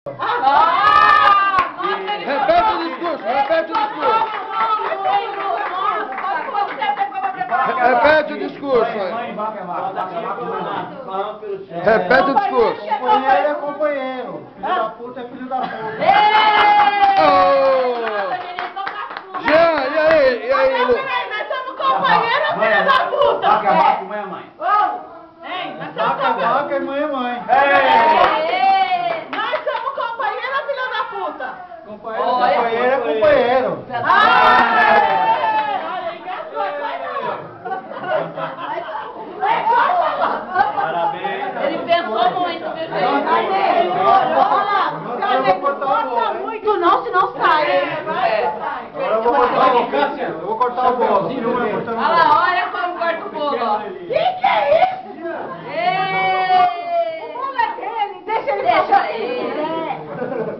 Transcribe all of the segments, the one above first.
Repete o discurso, repete o discurso. Repete o discurso aí. Repete o discurso. Companheiro é companheiro. Filho da puta é filho da puta. Jean, e aí, Lu? Nós somos companheiros ou filho da puta? Vaca é vaca, mãe é mãe. Vaca é vaca e mãe é mãe. Nós somos companheiros ou filho da puta? Companheiro é companheiro. Parabéns. Ele pensou muito, viu, gente? Não corta muito não, senão sai. Agora eu vou cortar o bolo. Eu vou cortar o bolo. Olha lá, olha como corta o bolo, ó. Que é isso? O bolo é dele, deixa ele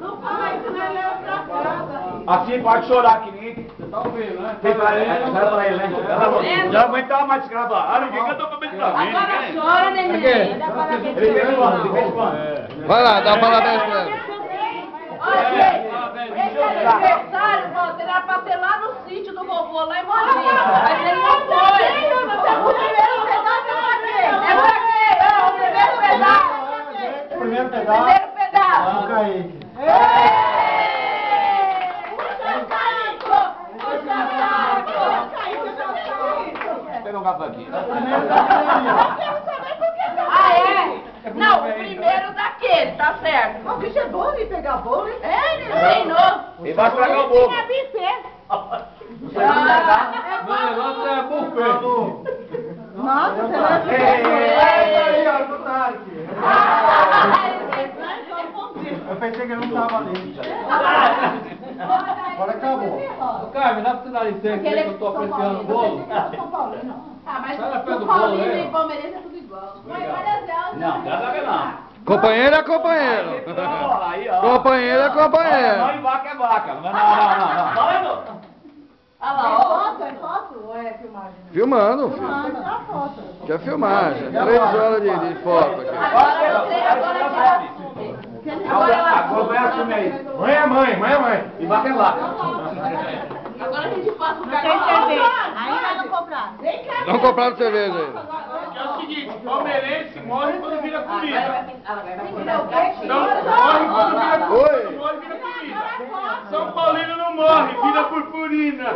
Não faz, isso não é levar pra casa. Assim pode chorar que nem. Você tá ouvindo, né? Tem pra ele, né? Já aguentava mais gravar. Ah, ninguém cantou pra mim também. Agora chora, neném. Ele fez quando? Vai lá, dá um parabéns pra ele. Olha, gente, esse aniversário, você era pra ser lá no sítio do vovô, lá em Mozinho. Mas ele não foi. O primeiro pedaço é pra quê? É pra quê? O primeiro pedaço. Primeiro pedaço. Primeiro pedaço. O Kaique. Pega um garfo aqui. Ah, é? Não, o primeiro daquele, tá certo. O bicho é bom de pegar bolo, hein? É, ele ensinou. Ele vai estragar o bolo. Tinha buffet. O negócio é buffet. Nossa, você vai Aí, ó, do Tarek. Eu pensei que ele não tava ali. Agora acabou. Carmen, dá pra você dar licença aí que eu tô apreciando o bolo? Ah, mas Sai na frente do o bolo Paulino aí. e o Palmeirense é tudo igual. Não, nada a ver não. Companheiro é companheiro. Aí, ó. Companheiro é Mãe companheiro. e vaca é vaca. Não. Olha lá, ó. É foto ou é filmagem? Filmando, filho. Filmagem, tá foto. Que é filmagem. 3 horas de foto aqui. Agora você, agora Agora assume aí. Mãe é mãe, mãe é mãe. E vaca é vaca. agora a gente passa o Tem cartão. cerveja. Ainda não compraram. Não compraram cerveja aí. É o seguinte, palmeirense morre quando vira comida. Ela vai virar o quê? Não, morre quando vira comida. Oi. Morre, vira comida. São Paulino não morre, vira purpurina.